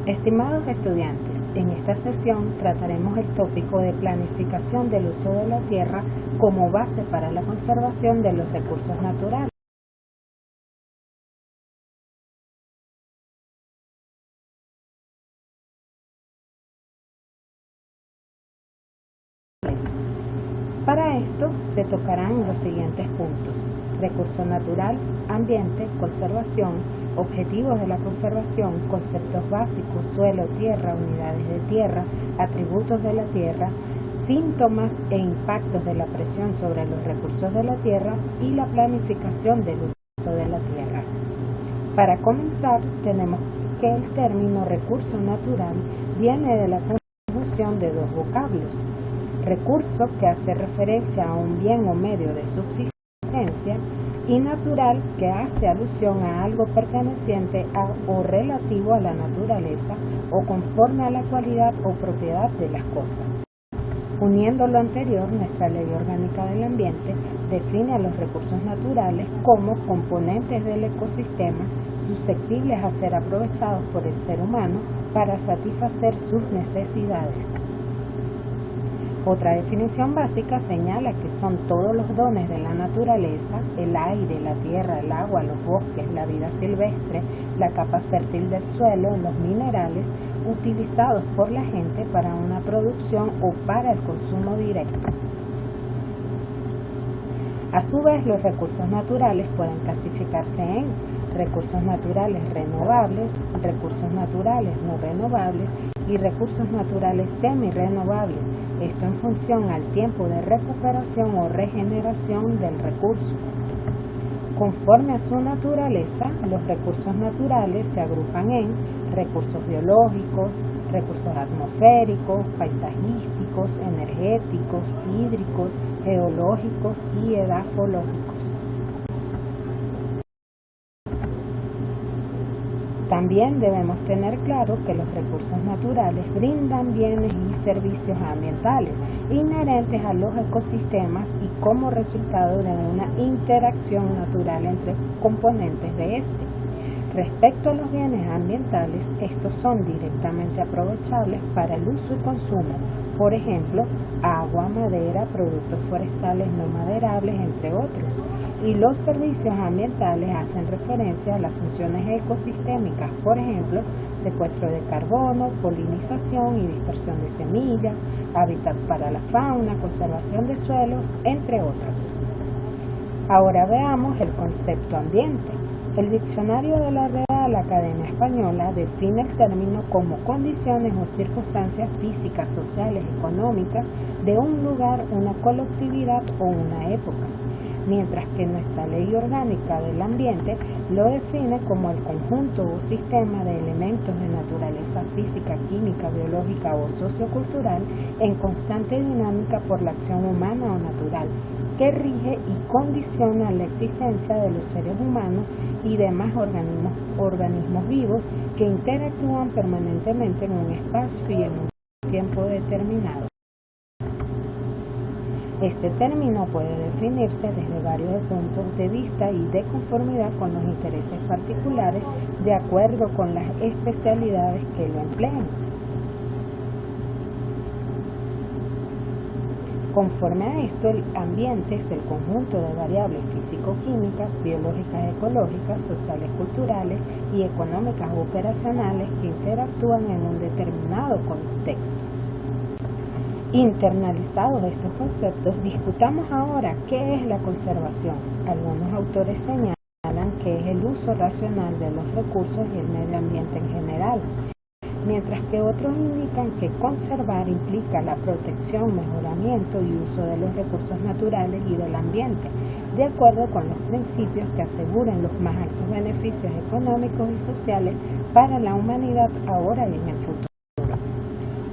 Estimados estudiantes, en esta sesión trataremos el tópico de planificación del uso de la tierra como base para la conservación de los recursos naturales. Para esto se tocarán los siguientes puntos: recurso natural, ambiente, conservación, objetivos de la conservación, conceptos básicos, suelo, tierra, unidades de tierra, atributos de la tierra, síntomas e impactos de la presión sobre los recursos de la tierra y la planificación del uso de la tierra. Para comenzar, tenemos que el término recurso natural viene de la conjunción de dos vocablos: recurso, que hace referencia a un bien o medio de subsistencia, y natural, que hace alusión a algo perteneciente a o relativo a la naturaleza o conforme a la cualidad o propiedad de las cosas. Uniendo lo anterior, nuestra Ley Orgánica del Ambiente define a los recursos naturales como componentes del ecosistema susceptibles a ser aprovechados por el ser humano para satisfacer sus necesidades. Otra definición básica señala que son todos los dones de la naturaleza: el aire, la tierra, el agua, los bosques, la vida silvestre, la capa fértil del suelo, los minerales, utilizados por la gente para una producción o para el consumo directo. A su vez, los recursos naturales pueden clasificarse en recursos naturales renovables, recursos naturales no renovables y recursos naturales semirrenovables, esto en función al tiempo de recuperación o regeneración del recurso. Conforme a su naturaleza, los recursos naturales se agrupan en recursos biológicos, recursos atmosféricos, paisajísticos, energéticos, hídricos, geológicos y edafológicos. También debemos tener claro que los recursos naturales brindan bienes y servicios ambientales inherentes a los ecosistemas y como resultado de una interacción natural entre componentes de este. Respecto a los bienes ambientales, estos son directamente aprovechables para el uso y consumo, por ejemplo, agua, madera, productos forestales no maderables, entre otros. Y los servicios ambientales hacen referencia a las funciones ecosistémicas, por ejemplo, secuestro de carbono, polinización y dispersión de semillas, hábitat para la fauna, conservación de suelos, entre otros. Ahora veamos el concepto ambiente. El diccionario de la Real Academia Española define el término como condiciones o circunstancias físicas, sociales, económicas de un lugar, una colectividad o una época, mientras que nuestra Ley Orgánica del Ambiente lo define como el conjunto o sistema de elementos de naturaleza física, química, biológica o sociocultural en constante dinámica por la acción humana o natural, que rige y condiciona la existencia de los seres humanos y demás organismos vivos que interactúan permanentemente en un espacio y en un tiempo determinado. Este término puede definirse desde varios puntos de vista y de conformidad con los intereses particulares de acuerdo con las especialidades que lo emplean. Conforme a esto, el ambiente es el conjunto de variables físico-químicas, biológicas, ecológicas, sociales, culturales y económicas o operacionales que interactúan en un determinado contexto. Internalizados estos conceptos, discutamos ahora qué es la conservación. Algunos autores señalan que es el uso racional de los recursos y el medio ambiente en general, mientras que otros indican que conservar implica la protección, mejoramiento y uso de los recursos naturales y del ambiente, de acuerdo con los principios que aseguren los más altos beneficios económicos y sociales para la humanidad ahora y en el futuro.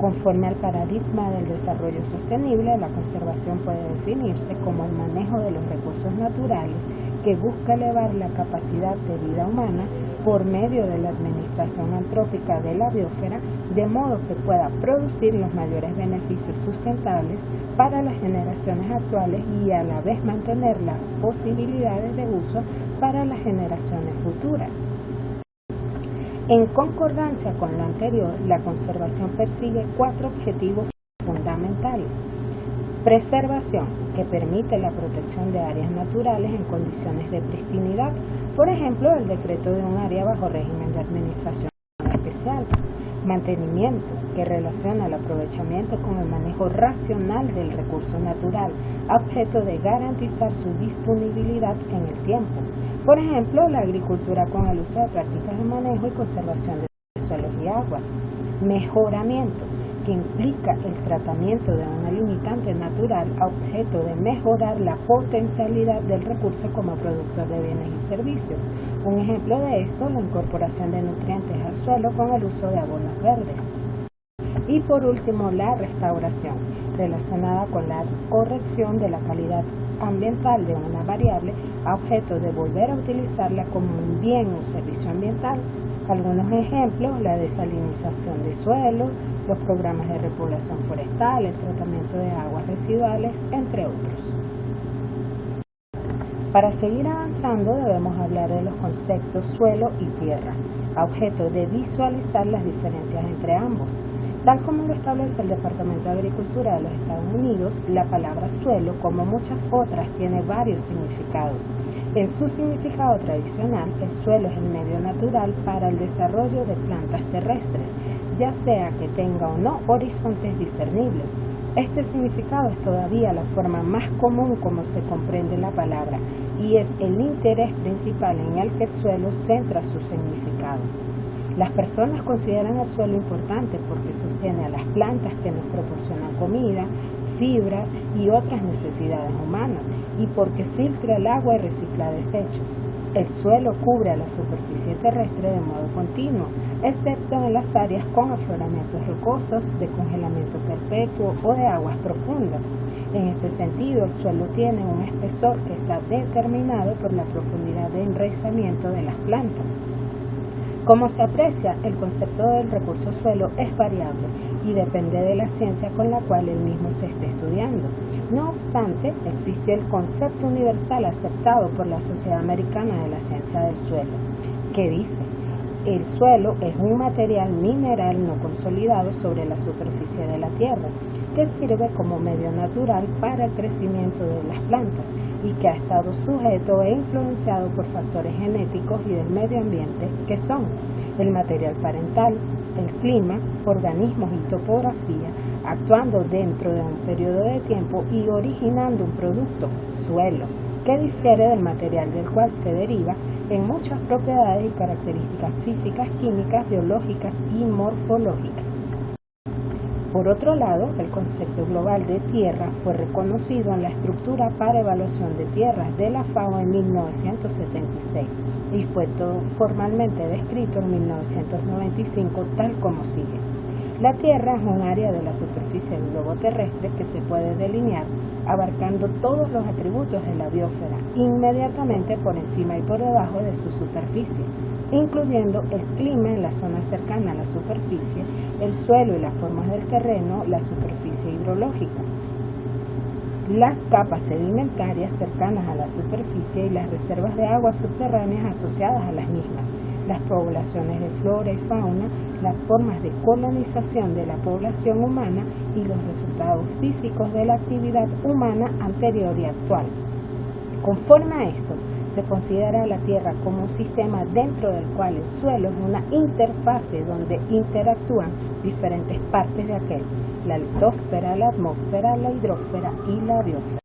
Conforme al paradigma del desarrollo sostenible, la conservación puede definirse como el manejo de los recursos naturales que busca elevar la capacidad de vida humana por medio de la administración antrópica de la biosfera, de modo que pueda producir los mayores beneficios sustentables para las generaciones actuales y a la vez mantener las posibilidades de uso para las generaciones futuras. En concordancia con lo anterior, la conservación persigue 4 objetivos fundamentales. Preservación, que permite la protección de áreas naturales en condiciones de pristinidad, por ejemplo, el decreto de un área bajo régimen de administración especial. Mantenimiento, que relaciona el aprovechamiento con el manejo racional del recurso natural, a objeto de garantizar su disponibilidad en el tiempo. Por ejemplo, la agricultura con el uso de prácticas de manejo y conservación de suelos y aguas. Mejoramiento, que implica el tratamiento de una limitante natural a objeto de mejorar la potencialidad del recurso como productor de bienes y servicios. Un ejemplo de esto, la incorporación de nutrientes al suelo con el uso de abonos verdes. Y por último, la restauración, relacionada con la corrección de la calidad ambiental de una variable a objeto de volver a utilizarla como un bien o servicio ambiental. Algunos ejemplos: la desalinización de suelo, los programas de repoblación forestal, el tratamiento de aguas residuales, entre otros. Para seguir avanzando debemos hablar de los conceptos suelo y tierra, a objeto de visualizar las diferencias entre ambos. Tal como lo establece el Departamento de Agricultura de los Estados Unidos, la palabra suelo, como muchas otras, tiene varios significados. En su significado tradicional, el suelo es el medio natural para el desarrollo de plantas terrestres, ya sea que tenga o no horizontes discernibles. Este significado es todavía la forma más común como se comprende la palabra y es el interés principal en el que el suelo centra su significado. Las personas consideran el suelo importante porque sostiene a las plantas que nos proporcionan comida, fibras y otras necesidades humanas, y porque filtra el agua y recicla desechos. El suelo cubre a la superficie terrestre de modo continuo, excepto en las áreas con afloramientos rocosos, de congelamiento perpetuo o de aguas profundas. En este sentido, el suelo tiene un espesor que está determinado por la profundidad de enraizamiento de las plantas. Como se aprecia, el concepto del recurso suelo es variable y depende de la ciencia con la cual el mismo se esté estudiando. No obstante, existe el concepto universal aceptado por la Sociedad Americana de la Ciencia del Suelo, que dice: el suelo es un material mineral no consolidado sobre la superficie de la tierra, que sirve como medio natural para el crecimiento de las plantas y que ha estado sujeto e influenciado por factores genéticos y del medio ambiente que son el material parental, el clima, organismos y topografía, actuando dentro de un periodo de tiempo y originando un producto, suelo, que difiere del material del cual se deriva en muchas propiedades y características físicas, químicas, biológicas y morfológicas. Por otro lado, el concepto global de tierra fue reconocido en la estructura para evaluación de tierras de la FAO en 1976 y fue formalmente descrito en 1995 tal como sigue. La Tierra es un área de la superficie del globo terrestre que se puede delinear abarcando todos los atributos de la biosfera, inmediatamente por encima y por debajo de su superficie, incluyendo el clima en la zona cercana a la superficie, el suelo y las formas del terreno, la superficie hidrológica, las capas sedimentarias cercanas a la superficie y las reservas de agua subterráneas asociadas a las mismas, las poblaciones de flora y fauna, las formas de colonización de la población humana y los resultados físicos de la actividad humana anterior y actual. Conforme a esto, se considera a la Tierra como un sistema dentro del cual el suelo es una interfase donde interactúan diferentes partes de aquel: la litosfera, la atmósfera, la hidrosfera y la biosfera.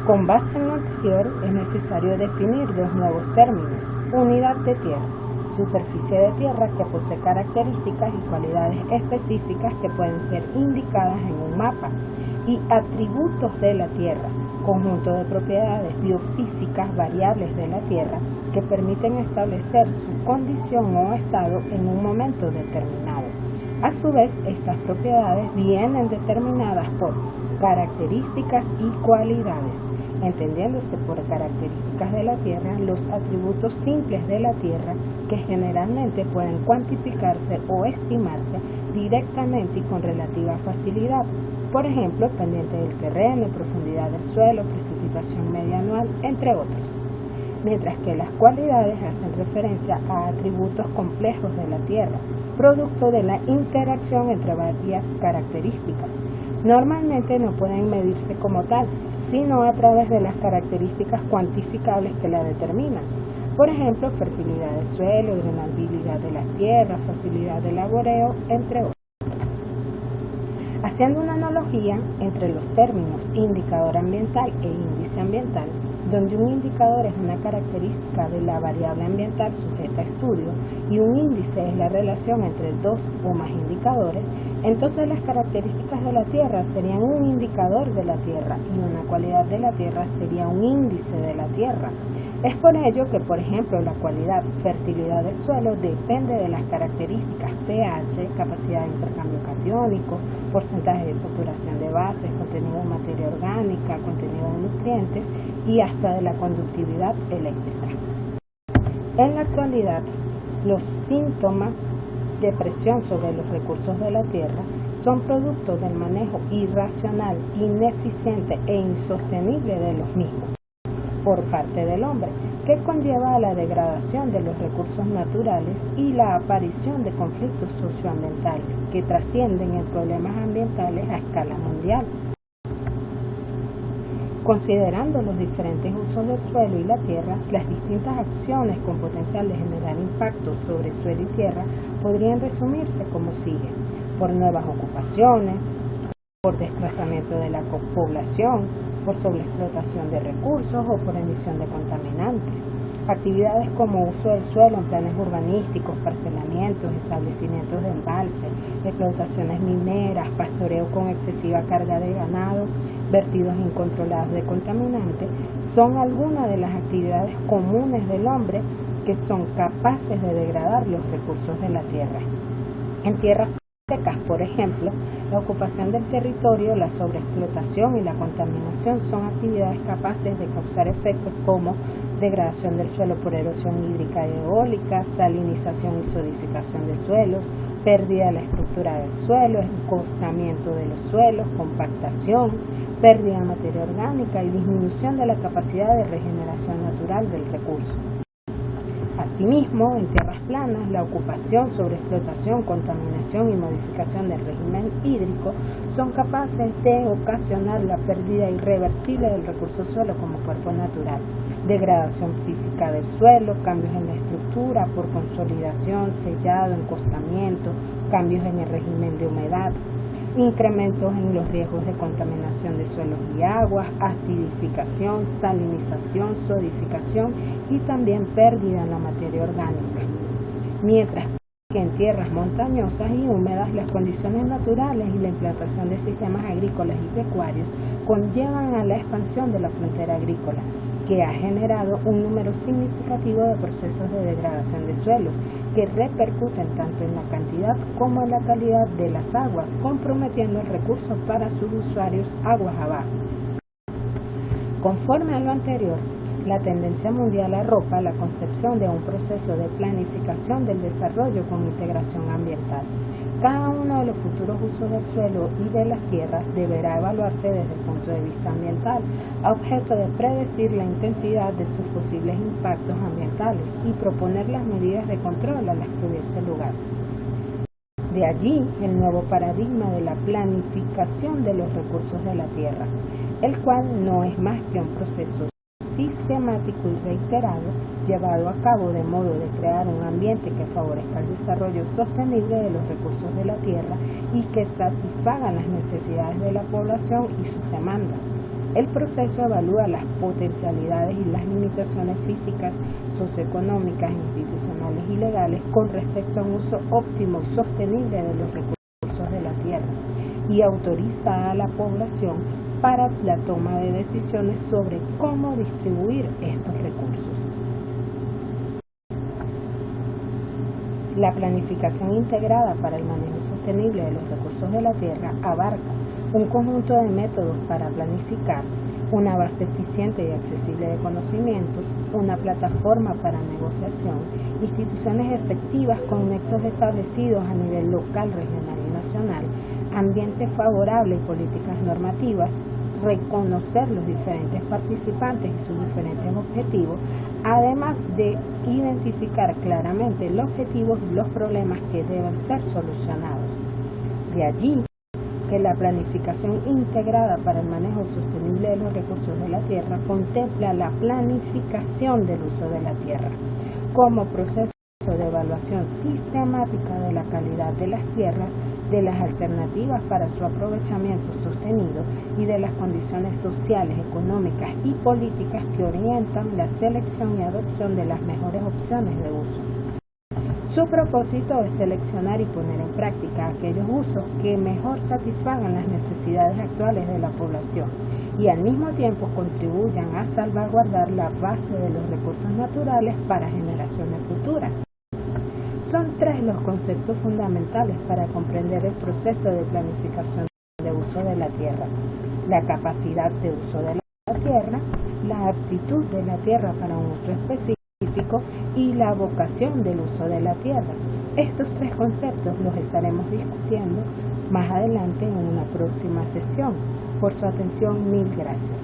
Con base en lo anterior, es necesario definir dos nuevos términos: unidad de tierra, superficie de tierra que posee características y cualidades específicas que pueden ser indicadas en un mapa, y atributos de la tierra, conjunto de propiedades biofísicas variables de la tierra que permiten establecer su condición o estado en un momento determinado. A su vez, estas propiedades vienen determinadas por características y cualidades, entendiéndose por características de la Tierra los atributos simples de la Tierra que generalmente pueden cuantificarse o estimarse directamente y con relativa facilidad. Por ejemplo, pendiente del terreno, profundidad del suelo, precipitación media anual, entre otros. mientras que las cualidades hacen referencia a atributos complejos de la Tierra, producto de la interacción entre varias características. Normalmente no pueden medirse como tal, sino a través de las características cuantificables que la determinan. Por ejemplo, fertilidad del suelo, drenabilidad de las tierras, facilidad de laboreo, entre otros. Haciendo una analogía entre los términos indicador ambiental e índice ambiental, donde un indicador es una característica de la variable ambiental sujeta a estudio y un índice es la relación entre dos o más indicadores, entonces las características de la Tierra serían un indicador de la Tierra y una cualidad de la Tierra sería un índice de la Tierra. Es por ello que, por ejemplo, la cualidad fertilidad del suelo depende de las características pH, capacidad de intercambio catiónico, porcentaje de saturación de bases, contenido de materia orgánica, contenido de nutrientes y hasta de la conductividad eléctrica. En la actualidad, los síntomas de presión sobre los recursos de la Tierra son producto del manejo irracional, ineficiente e insostenible de los mismos por parte del hombre, que conlleva a la degradación de los recursos naturales y la aparición de conflictos socioambientales que trascienden en problemas ambientales a escala mundial. Considerando los diferentes usos del suelo y la tierra, las distintas acciones con potencial de generar impacto sobre suelo y tierra podrían resumirse como sigue: por nuevas ocupaciones, por desplazamiento de la población, por sobreexplotación de recursos o por emisión de contaminantes. Actividades como uso del suelo en planes urbanísticos, parcelamientos, establecimientos de embalse, explotaciones mineras, pastoreo con excesiva carga de ganado, vertidos incontrolados de contaminantes, son algunas de las actividades comunes del hombre que son capaces de degradar los recursos de la tierra. En tierras secas, por ejemplo, la ocupación del territorio, la sobreexplotación y la contaminación son actividades capaces de causar efectos como degradación del suelo por erosión hídrica y eólica, salinización y solidificación de suelos, pérdida de la estructura del suelo, encostamiento de los suelos, compactación, pérdida de materia orgánica y disminución de la capacidad de regeneración natural del recurso. Asimismo, en tierras planas, la ocupación, sobreexplotación, contaminación y modificación del régimen hídrico son capaces de ocasionar la pérdida irreversible del recurso suelo como cuerpo natural, degradación física del suelo, cambios en la estructura por consolidación, sellado, encostamiento, cambios en el régimen de humedad, incrementos en los riesgos de contaminación de suelos y aguas, acidificación, salinización, solidificación y también pérdida en la materia orgánica. Mientras que en tierras montañosas y húmedas, las condiciones naturales y la implantación de sistemas agrícolas y pecuarios conllevan a la expansión de la frontera agrícola, que ha generado un número significativo de procesos de degradación de suelos que repercuten tanto en la cantidad como en la calidad de las aguas, comprometiendo el recurso para sus usuarios aguas abajo. Conforme a lo anterior, la tendencia mundial arropa la concepción de un proceso de planificación del desarrollo con integración ambiental. Cada uno de los futuros usos del suelo y de las tierras deberá evaluarse desde el punto de vista ambiental, a objeto de predecir la intensidad de sus posibles impactos ambientales y proponer las medidas de control a las que hubiese lugar. De allí el nuevo paradigma de la planificación de los recursos de la tierra, el cual no es más que un proceso sistemático y reiterado, llevado a cabo de modo de crear un ambiente que favorezca el desarrollo sostenible de los recursos de la tierra y que satisfaga las necesidades de la población y sus demandas. El proceso evalúa las potencialidades y las limitaciones físicas, socioeconómicas, institucionales y legales con respecto a un uso óptimo y sostenible de los recursos de la tierra y autoriza a la población para la toma de decisiones sobre cómo distribuir estos recursos. La planificación integrada para el manejo sostenible de los recursos de la tierra abarca un conjunto de métodos para planificar, una base eficiente y accesible de conocimientos, una plataforma para negociación, instituciones efectivas con nexos establecidos a nivel local, regional y nacional, ambiente favorable y políticas normativas, reconocer los diferentes participantes y sus diferentes objetivos, además de identificar claramente el objetivo y los problemas que deben ser solucionados. De allí que la planificación integrada para el manejo sostenible de los recursos de la tierra contempla la planificación del uso de la tierra como proceso de evaluación sistemática de la calidad de las tierras, de las alternativas para su aprovechamiento sostenido y de las condiciones sociales, económicas y políticas que orientan la selección y adopción de las mejores opciones de uso. Su propósito es seleccionar y poner en práctica aquellos usos que mejor satisfagan las necesidades actuales de la población y al mismo tiempo contribuyan a salvaguardar la base de los recursos naturales para generaciones futuras. Son tres los conceptos fundamentales para comprender el proceso de planificación de uso de la tierra: la capacidad de uso de la tierra, la aptitud de la tierra para un uso específico y la vocación del uso de la tierra. Estos tres conceptos los estaremos discutiendo más adelante en una próxima sesión. Por su atención, mil gracias.